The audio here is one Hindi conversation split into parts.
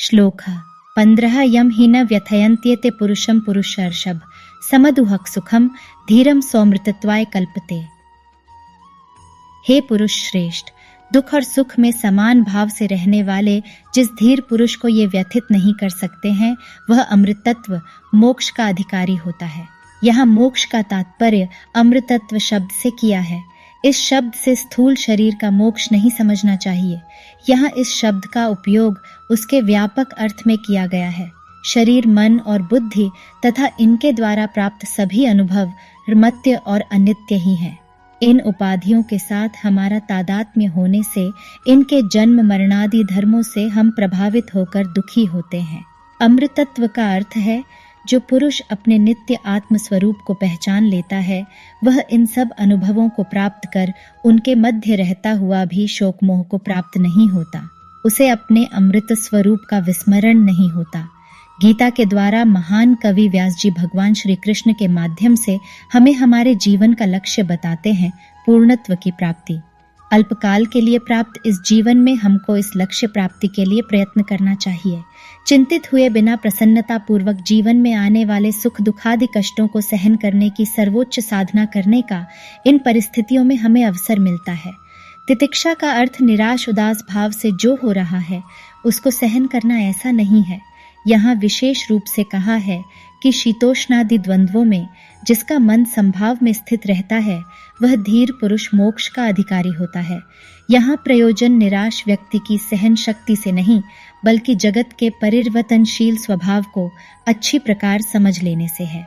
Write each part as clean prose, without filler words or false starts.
श्लोक 15 यम हि न व्यथयन्त्येते पुरुषं पुरुषर्षभ समदुहक सुखम धीरम सौमृतत्वाय कल्पते। हे पुरुष श्रेष्ठ, दुख और सुख में समान भाव से रहने वाले जिस धीर पुरुष को ये व्यथित नहीं कर सकते हैं, वह अमृतत्व मोक्ष का अधिकारी होता है। यहाँ मोक्ष का तात्पर्य अमृतत्व शब्द से किया है। इस शब्द से स्थूल शरीर का मोक्ष नहीं समझना चाहिए। यहाँ इस शब्द का उपयोग उसके व्यापक अर्थ में किया गया है। शरीर, मन और बुद्धि तथा इनके द्वारा प्राप्त सभी अनुभव मर्त्य और अनित्य ही हैं। इन उपाधियों के साथ हमारा तादात्म्य होने से इनके जन्म मरणादि धर्मों से हम प्रभावित होकर दुखी होते हैं। अमृतत्व का अर्थ है जो पुरुष अपने नित्य आत्म स्वरूप को पहचान लेता है, वह इन सब अनुभवों को प्राप्त कर उनके मध्य रहता हुआ भी शोक मोह को प्राप्त नहीं होता। उसे अपने अमृत स्वरूप का विस्मरण नहीं होता। गीता के द्वारा महान कवि व्यास जी भगवान श्री कृष्ण के माध्यम से हमें हमारे जीवन का लक्ष्य बताते हैं, पूर्णत्व की प्राप्ति। अल्पकाल के लिए प्राप्त इस जीवन में हमको इस लक्ष्य प्राप्ति के लिए प्रयत्न करना चाहिए। चिंतित हुए बिना प्रसन्नता पूर्वक जीवन में आने वाले सुख दुखादि कष्टों को सहन करने की सर्वोच्च साधना करने का इन परिस्थितियों में हमें अवसर मिलता है। तितिक्षा का अर्थ निराश उदास भाव से जो हो रहा है उसको सहन करना ऐसा नहीं है। यहाँ विशेष रूप से कहा है कि शीतोष्णादि द्वंद्वों में जिसका मन संभाव में स्थित रहता है, वह धीर पुरुष मोक्ष का अधिकारी होता है। यहाँ प्रयोजन निराश व्यक्ति की सहन शक्ति से नहीं, बल्कि जगत के परिवर्तनशील स्वभाव को अच्छी प्रकार समझ लेने से है।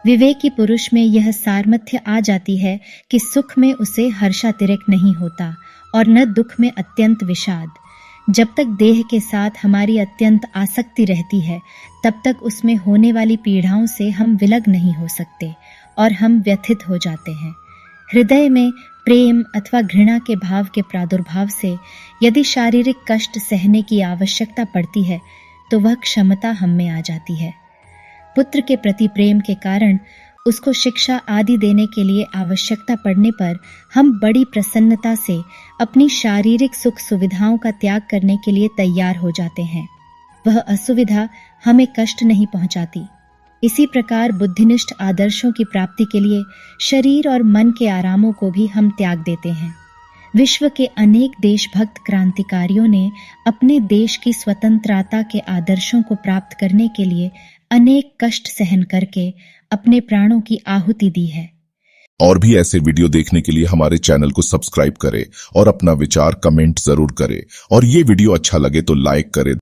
विवेकी पुरुष में यह सामर्थ्य आ जाती है कि सुख में उसे हर्षातिरेक नहीं होता और न दुख में अत्यंत विषाद। जब तक देह के साथ हमारी अत्यंत आसक्ति रहती है, तब तक उसमें होने वाली पीड़ाओं से हम विलग नहीं हो सकते और हम व्यथित हो जाते हैं। हृदय में प्रेम अथवा घृणा के भाव के प्रादुर्भाव से यदि शारीरिक कष्ट सहने की आवश्यकता पड़ती है, तो वह क्षमता हम में आ जाती है। पुत्र के प्रति प्रेम के कारण उसको शिक्षा आदि देने के लिए आवश्यकता पड़ने पर हम बड़ी प्रसन्नता से अपनी शारीरिक सुख सुविधाओं का त्याग करने के लिए तैयार हो जाते हैं। वह असुविधा हमें कष्ट नहीं पहुंचाती। इसी प्रकार बुद्धिनिष्ठ आदर्शों की प्राप्ति के लिए शरीर और मन के आरामों को भी हम त्याग देते हैं। विश्व के अनेक देशभक्त क्रांतिकारियों ने अपने देश की स्वतंत्रता के आदर्शों को प्राप्त करने के लिए अनेक कष्ट सहन करके अपने प्राणों की आहुति दी है। और भी ऐसे वीडियो देखने के लिए हमारे चैनल को सब्सक्राइब करें और अपना विचार कमेंट जरूर करें। और ये वीडियो अच्छा लगे तो लाइक करें।